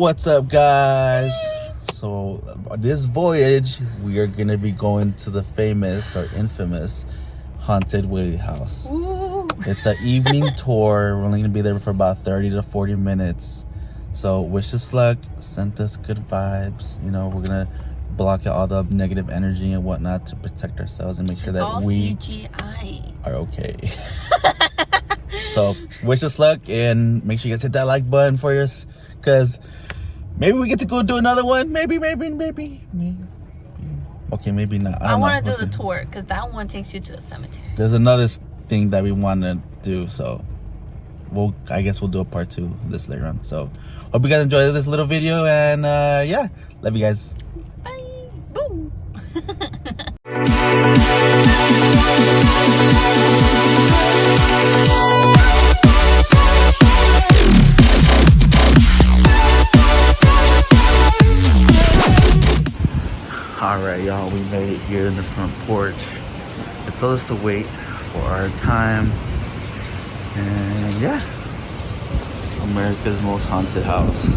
What's up, guys? So this voyage we are gonna be going to the famous or infamous Haunted Whaley House. Ooh. It's an evening tour. We're only gonna be there for about 30 to 40 minutes. So wish us luck, send us good vibes. You know, we're gonna block out all the negative energy and whatnot to protect ourselves and make sure that we CGI. are okay. So wish us luck and make sure you guys hit that like button for us, because maybe we get to go do another one. Maybe. Okay, maybe not. I want to do the tour because that one takes you to a cemetery. There's another thing that we want to do, so I guess we'll do a part 2 this later on. So hope you guys enjoyed this little video, and yeah, love you guys. Bye. Boom. Alright, y'all, we made it here in the front porch. It told us to wait for our time. And yeah, America's most haunted house.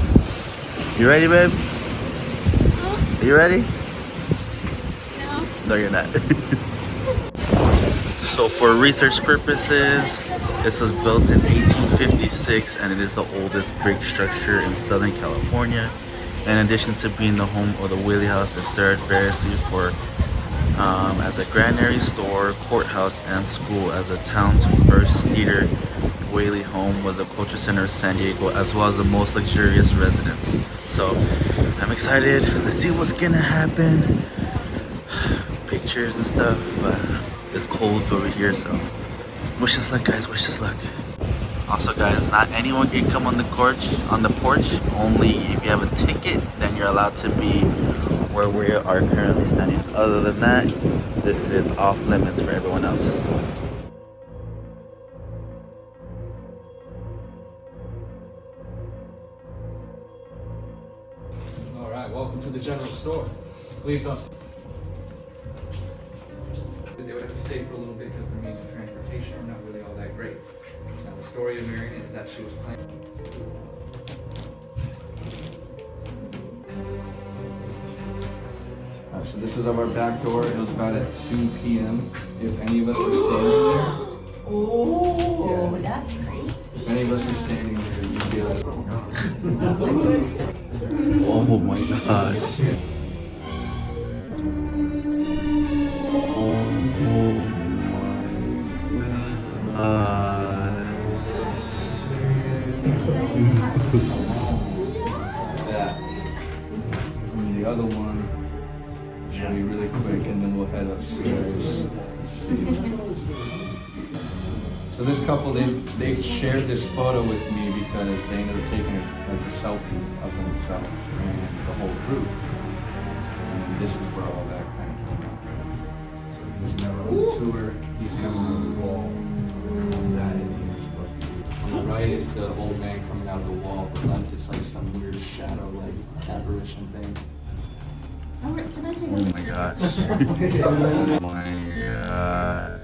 You ready, babe? Huh? Are you ready? No. No, you're not. So for research purposes, this was built in 1856 and it is the oldest brick structure in Southern California. In addition to being the home of the Whaley House, it served variously as a granary, store, courthouse, and school. As the town's first theater, Whaley home was the culture center of San Diego, as well as the most luxurious residence. So I'm excited. Let's see what's gonna happen. Pictures and stuff, but it's cold over here, so wish us luck, guys. Wish us luck. Also, guys, not anyone can come on the porch. Only if you have a ticket, then you're allowed to be where we are currently standing. Other than that, this is off limits for everyone else. All right, welcome to the general store. Please don't. They would have to stay for a little bit because their means of transportation are not really all that great. Now, the story of Marion is that she was playing. So this is our back door. It was about at 2 p.m. If any of us were standing there. Oh, yeah. That's great. If any of us were standing there, you'd be like, Oh my gosh. that. And the other one will be really quick, and then we'll head upstairs. So this couple, they shared this photo with me because they ended up taking like a selfie of themselves and the whole group. And this is where all that kind of came out. So he was never on the tour. He's coming on the wall. And that is his book. On the right is the old man coming out of the wall, but left is like some weird shadow, like apparition thing. Can I take Oh my gosh. Oh my god.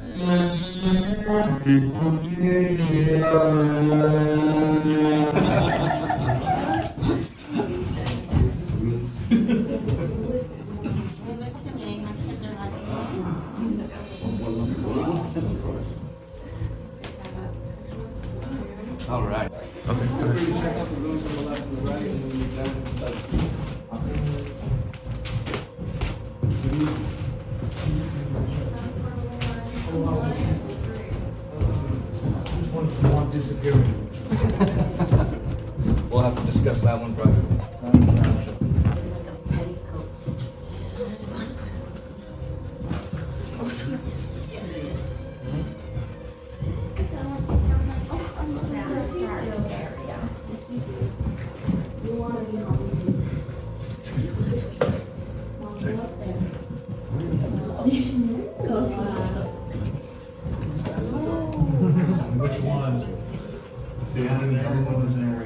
All right. Okay. Check out the rooms on the left and the right, and then you're done inside. Which one's the one disappearing? We'll have to discuss that one privately. Which one? See, how many other ones are there?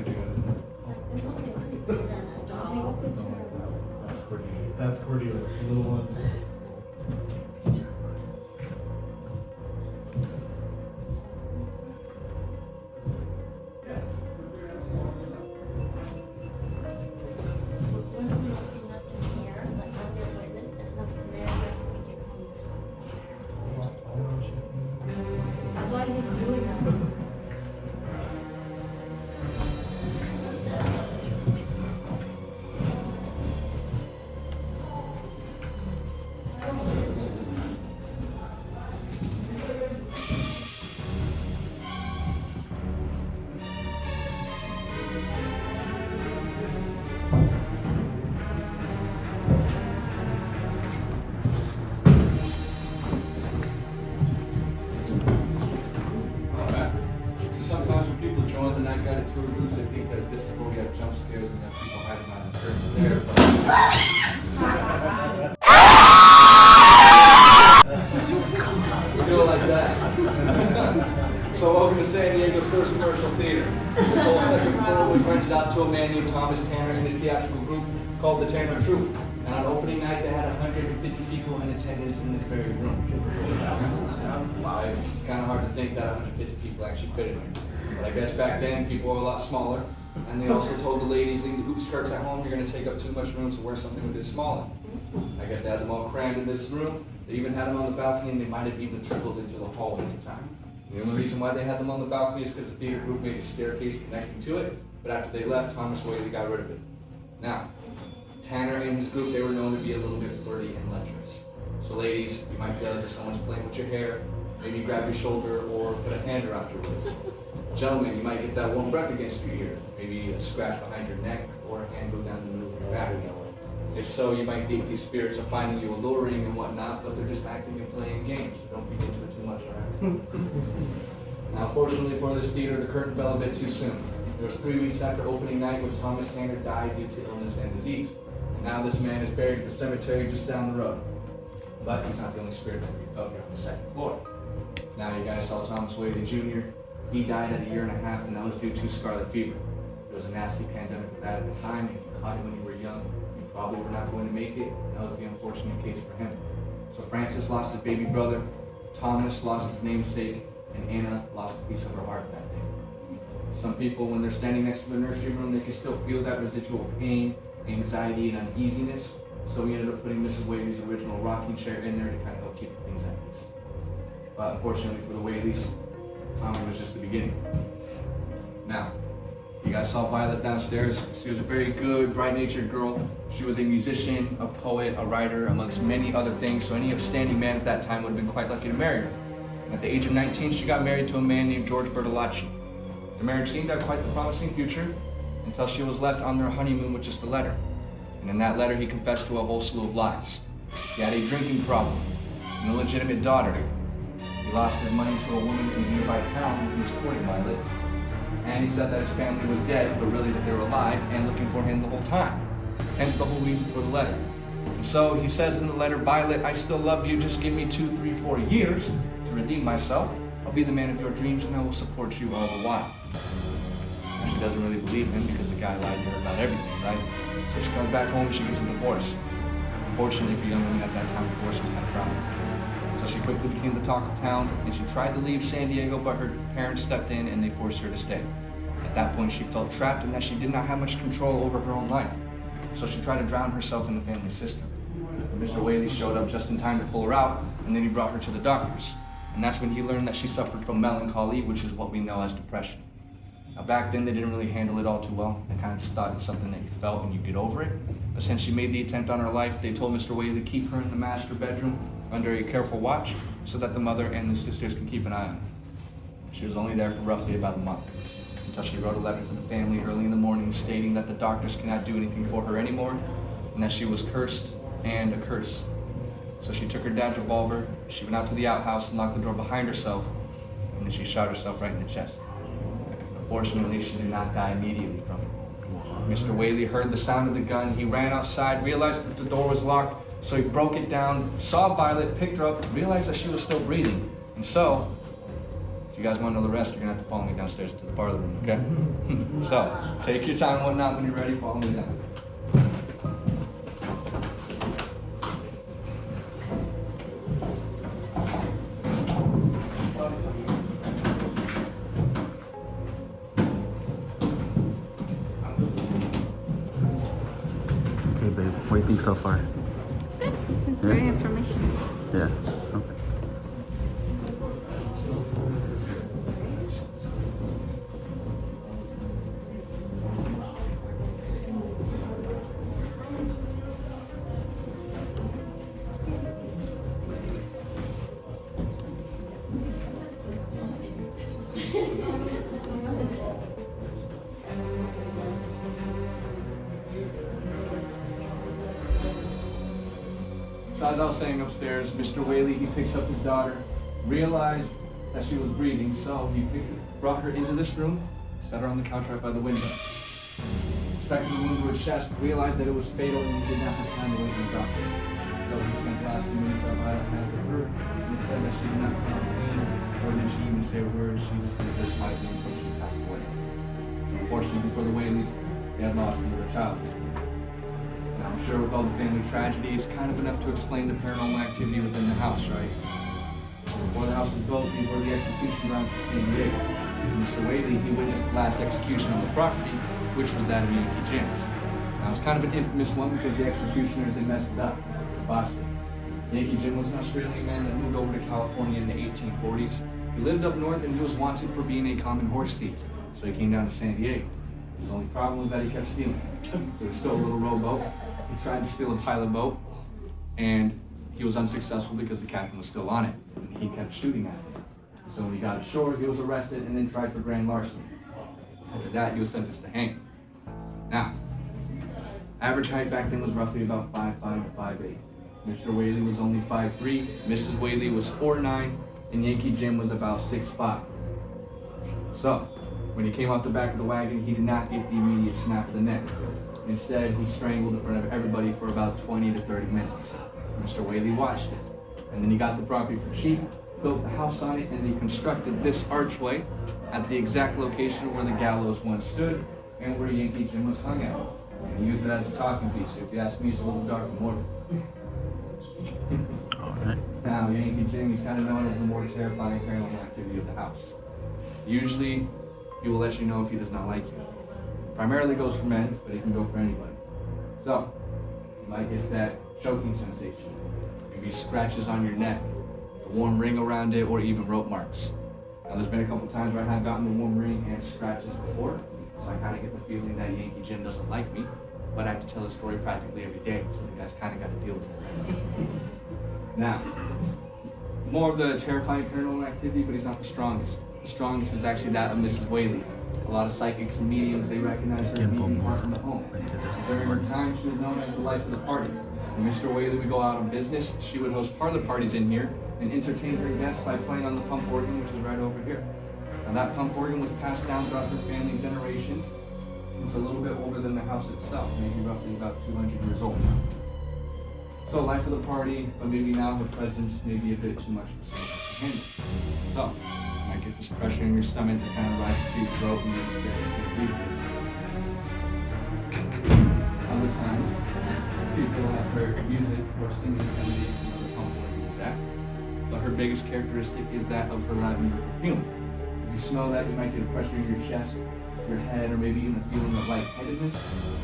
That's Cordelia, the little one. night guided tour groups, they think that this is where we have jump scares and that people hiding behind the curtain there. But we do it like that. So welcome to San Diego's first commercial theater. This whole second floor was rented out to a man named Thomas Tanner and his theatrical group called the Tanner Troupe. And on opening night, they had 150 people in attendance in this very room. It's kind of hard to think that 150 people actually fit in here. But I guess back then, people were a lot smaller. And they also told the ladies leaving the hoop skirts at home, you're going to take up too much room, so wear something a bit smaller. I guess they had them all crammed in this room. They even had them on the balcony, and they might have even trickled into the hallway at the time. The only reason why they had them on the balcony is because the theater group made a staircase connecting to it. But after they left, Thomas Whaley got rid of it. Now, Tanner and his group, they were known to be a little bit flirty and lecherous. So ladies, you might feel as if someone's playing with your hair, maybe grab your shoulder or put a hand around your waist. Gentlemen, you might get that warm breath against your ear, maybe a scratch behind your neck or a hand go down the middle of your back. If so, you might think these spirits are finding you alluring and whatnot, but they're just acting and playing games. So don't feed into it too much, alright? Now, fortunately for this theater, the curtain fell a bit too soon. It was 3 weeks after opening night when Thomas Tanner died due to illness and disease. Now this man is buried at the cemetery just down the road. But he's not the only spirit to be felt here on the second floor. Now you guys saw Thomas Whaley Jr. He died at 1.5 years, and that was due to scarlet fever. There was a nasty pandemic with that at the time. If you caught it when you were young, you probably were not going to make it. That was the unfortunate case for him. So Francis lost his baby brother, Thomas lost his namesake, and Anna lost a piece of her heart that day. Some people, when they're standing next to the nursery room, they can still feel that residual pain, anxiety, and uneasiness. So we ended up putting Mrs. Whaley's original rocking chair in there to kind of help keep things at peace. But unfortunately for the Whaleys, Tommy was just the beginning. Now, you guys saw Violet downstairs. She was a very good, bright-natured girl. She was a musician, a poet, a writer, amongst many other things. So any upstanding man at that time would have been quite lucky to marry her. And at the age of 19, she got married to a man named George Bertolacci. The marriage seemed to have quite the promising future until she was left on their honeymoon with just a letter. And in that letter, he confessed to a whole slew of lies. He had a drinking problem, an illegitimate daughter. He lost his money to a woman in a nearby town who was courting Violet. And he said that his family was dead, but really that they were alive and looking for him the whole time. Hence the whole reason for the letter. And so he says in the letter, Violet, I still love you, just give me 2, 3, 4 years to redeem myself. I'll be the man of your dreams and I will support you all the while. And she doesn't really believe him because the guy lied to her about everything, right? So she comes back home and she gets a divorce. Unfortunately for young women at that time, divorce was kind of frowning. So she quickly became the talk of town, and she tried to leave San Diego, but her parents stepped in and they forced her to stay. At that point, she felt trapped and that she did not have much control over her own life. So she tried to drown herself in the family system. But Mr. Whaley showed up just in time to pull her out, and then he brought her to the doctors. And that's when he learned that she suffered from melancholy, which is what we know as depression. Now back then, they didn't really handle it all too well. They kind of just thought it's something that you felt and you get over it. But since she made the attempt on her life, they told Mr. Whaley to keep her in the master bedroom under a careful watch so that the mother and the sisters can keep an eye on her. She was only there for roughly about a month until she wrote a letter to the family early in the morning stating that the doctors cannot do anything for her anymore and that she was cursed and a curse. So she took her dad's revolver, she went out to the outhouse and locked the door behind herself, and then she shot herself right in the chest. Unfortunately, she did not die immediately from it. Mr. Whaley heard the sound of the gun. He ran outside, realized that the door was locked, so he broke it down, saw Violet, picked her up, realized that she was still breathing. And so, if you guys want to know the rest, you're going to have to follow me downstairs to the parlor room, okay? So, take your time, whatnot, when you're ready, follow me down. Okay, babe, what do you think so far? Good. Very informational. Yeah. Okay. So as I was saying upstairs, Mr. Whaley, he picks up his daughter, realized that she was breathing, so he brought her into this room, set her on the couch right by the window. Inspected the wound to her chest, realized that it was fatal, and he did not have time to wait for the doctor. So he spent the last few minutes of vital hand with her, and he said that she did not come out clean, or did she even say a word. She just lived her quietly until she passed away. So unfortunately, before the Whaleys, they had lost another child. Now, I'm sure with all the family tragedy, it's kind of enough to explain the paranormal activity within the house, right? Before the house was built, these were the execution grounds for San Diego. Mr. Whaley, he witnessed the last execution on the property, which was that of Yankee Jim's. Now, it's kind of an infamous one because the executioners, they messed it up. They botched it. Yankee Jim was an Australian man that moved over to California in the 1840s. He lived up north and he was wanted for being a common horse thief. So he came down to San Diego. His only problem was that he kept stealing. So he stole a little rowboat. He tried to steal a pilot boat, and he was unsuccessful because the captain was still on it. And he kept shooting at it. So when he got ashore, he was arrested and then tried for grand larceny. After that, he was sentenced to hang. Now, average height back then was roughly about 5'5" to 5'8". Mr. Whaley was only 5'3", Mrs. Whaley was 4'9", and Yankee Jim was about 6'5". So, when he came out the back of the wagon, he did not get the immediate snap of the neck. Instead, he strangled in front of everybody for about 20 to 30 minutes. Mr. Whaley watched it, and then he got the property for cheap, built the house on it, and he constructed this archway at the exact location where the gallows once stood and where Yankee Jim was hung at. And he used it as a talking piece. So if you ask me, it's a little dark and morbid. Alright. Now, Yankee Jim, he's kind of known as the more terrifying paranormal activity of the house. Usually, he will let you know if he does not like you. Primarily goes for men, but it can go for anybody. So, you might get that choking sensation, maybe scratches on your neck, a warm ring around it, or even rope marks. Now, there's been a couple times where I have gotten the warm ring and scratches before, so I kind of get the feeling that Yankee Jim doesn't like me, but I have to tell the story practically every day, so you guys kind of got to deal with it. Now, more of the terrifying paranormal activity, but he's not the strongest. The strongest is actually that of Mrs. Whaley. A lot of psychics and mediums, they recognize her as being part of the home. During her time, she was known as the life of the party. When Mr. Whaley would go out on business, she would host parlor parties in here and entertain her guests by playing on the pump organ, which is right over here. Now that pump organ was passed down throughout her family generations. It's a little bit older than the house itself, maybe roughly about 200 years old now. So life of the party, but maybe now her presence may be a bit too much for someone to handle. So, you might get this pressure in your stomach that kind of rises to your throat and makes you breathe. Other times, people have heard music or stimulant emanate from the pump organ with that. But her biggest characteristic is that of her lavender perfume. If you smell that, you might get a pressure in your chest, your head, or maybe even a feeling of lightheadedness.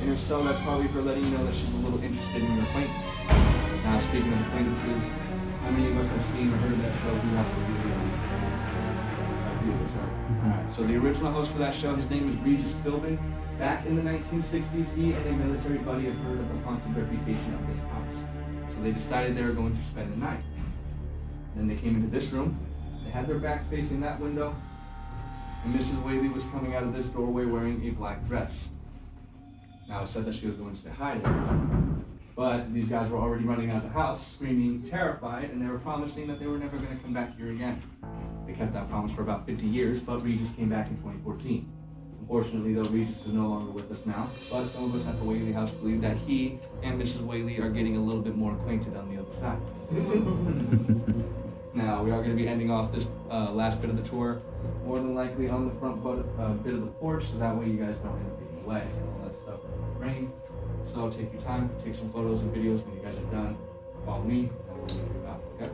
And if so, that's probably her letting you know that she's a little interested in your acquaintance. Now, speaking of acquaintances, how many of us have seen or heard of that show, Who Wants to Be Alone? Alright, so the original host for that show, his name is Regis Philbin. Back in the 1960s, he and a military buddy had heard of the haunted reputation of this house. So they decided they were going to spend the night. Then they came into this room, they had their backs facing that window, and Mrs. Whaley was coming out of this doorway wearing a black dress. Now, it said that she was going to say hi to her. But these guys were already running out of the house, screaming, terrified, and they were promising that they were never going to come back here again. They kept that promise for about 50 years, but Regis came back in 2014. Unfortunately, though, Regis is no longer with us now, but some of us at the Whaley House believe that he and Mrs. Whaley are getting a little bit more acquainted on the other side. Now, we are going to be ending off this last bit of the tour, more than likely on the front bit of the porch, so that way you guys don't end up getting wet and all that stuff in the rain. So take your time, take some photos and videos when you guys are done. Follow me, and we'll meet you out, okay?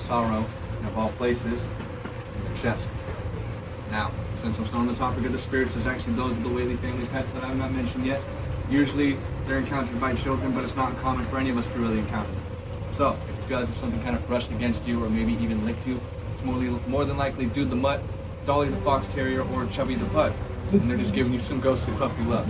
Sorrow, and of all places, in your chest. Now, since I'm still on the topic of the spirits, there's actually those of the Whaley family pets that I've not mentioned yet. Usually, they're encountered by children, but it's not uncommon for any of us to really encounter them. So, if you feel as if something kind of brushed against you or maybe even licked you, it's more than likely Dude the Mutt, Dolly the Fox Terrier, or Chubby the Putt. And they're just giving you some ghostly puppy love.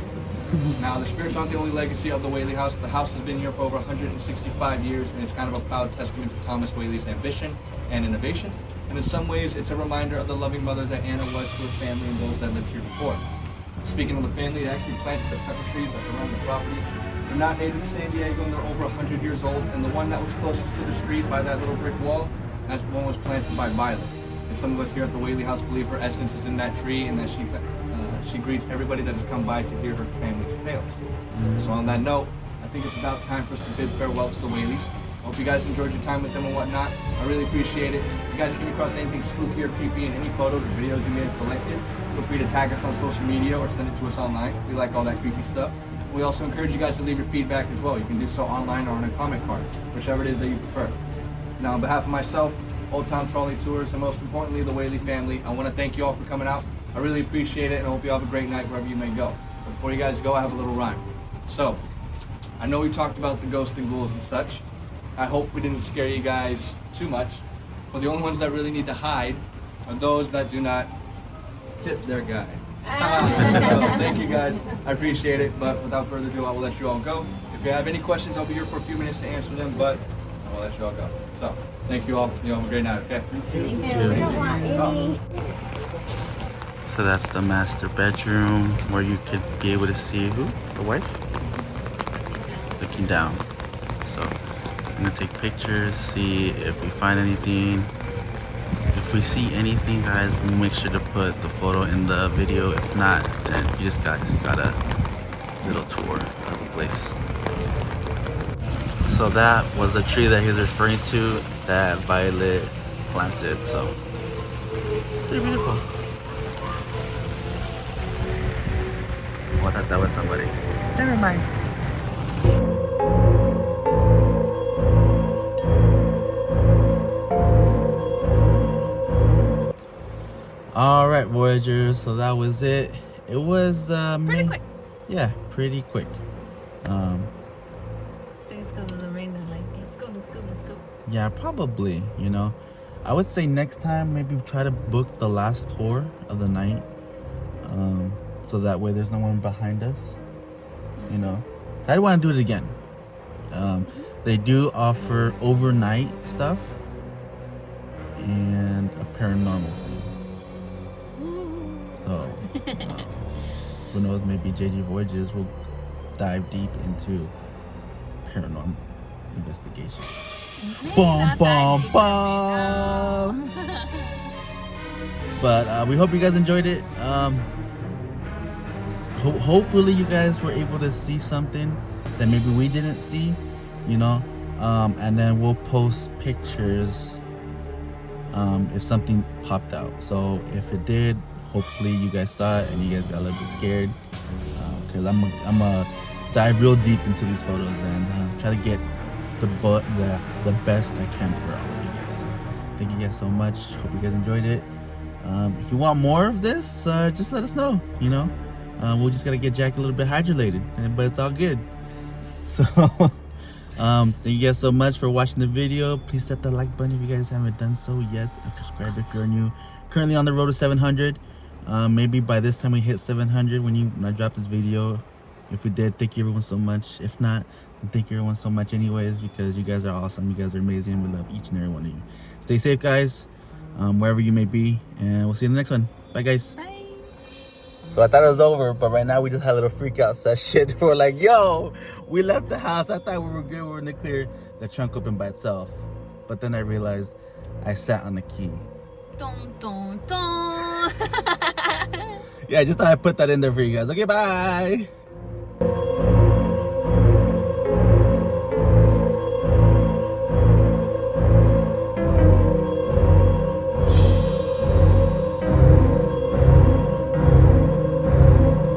Now, the spirits aren't the only legacy of the Whaley House. The house has been here for over 165 years, and it's kind of a proud testament to Thomas Whaley's ambition and innovation. And in some ways, it's a reminder of the loving mother that Anna was to her family and those that lived here before. Speaking of the family, they actually planted the pepper trees that surround the property. They're not native to San Diego, and they're over 100 years old. And the one that was closest to the street by that little brick wall, that one was planted by Violet. And some of us here at the Whaley House believe her essence is in that tree, and that she greets everybody that has come by to hear her family's tales. So on that note, I think it's about time for us to bid farewell to the Whaleys. I hope you guys enjoyed your time with them and whatnot. I really appreciate it. If you guys come across anything spooky or creepy in any photos or videos you may have collected, feel free to tag us on social media or send it to us online. We like all that creepy stuff. We also encourage you guys to leave your feedback as well. You can do so online or on a comment card, whichever it is that you prefer. Now, on behalf of myself, Old Town Trolley Tours, and most importantly, the Whaley family, I want to thank you all for coming out. I really appreciate it, and I hope you have a great night wherever you may go. But before you guys go, I have a little rhyme. So, I know we talked about the ghosts and ghouls and such. I hope we didn't scare you guys too much. But the only ones that really need to hide are those that do not tip their guy. So, thank you guys. I appreciate it. But without further ado, I will let you all go. If you have any questions, I'll be here for a few minutes to answer them. But I will let you all go. So, thank you all. You have a great night, okay? We don't want any. So that's the master bedroom where you could be able to see who? The wife? Looking down. So I'm gonna take pictures, see if we find anything. If we see anything, guys, we'll make sure to put the photo in the video. If not, then you just got a little tour of the place. So that was the tree that he's referring to that Violet planted. So pretty beautiful. Oh, I thought that was somebody. Never mind. All right, Voyagers. So that was it. It was Pretty quick. Yeah, pretty quick. I think it's because of the rain. They're like, let's go. Yeah, probably. You know, I would say next time maybe try to book the last tour of the night. So that way there's no one behind us, you know. So I want to do it again. They do offer overnight stuff and a paranormal thing. So who knows, maybe JG Voyages will dive deep into paranormal investigation. Boom, boom, boom. But we hope you guys enjoyed it. Hopefully you guys were able to see something that maybe we didn't see, you know. And then we'll post pictures if something popped out. So if it did, hopefully you guys saw it and you guys got a little bit scared, because I'm gonna dive real deep into these photos and try to get the best I can for all of you guys. So thank you guys so much. Hope you guys enjoyed it. If you want more of this, just let us know, you know. We just gotta get Jack a little bit hydrolylated, but it's all good. So thank you guys so much for watching the video. Please hit the like button if you guys haven't done so yet, and subscribe if you're new. Currently on the road to 700. Maybe by this time we hit 700 when I drop this video. If we did, thank you everyone so much. If not, then thank you everyone so much anyways, because you guys are awesome. You guys are amazing. We love each and every one of you. Stay safe, guys, wherever you may be, and we'll see you in the next one. Bye, guys. Bye. So I thought it was over, but right now we just had a little freak out session. We're like, yo, we left the house. I thought we were good. We were in the clear. The trunk opened by itself. But then I realized I sat on the key. Dun, dun, dun. Yeah, I just thought I'd put that in there for you guys. Okay, bye.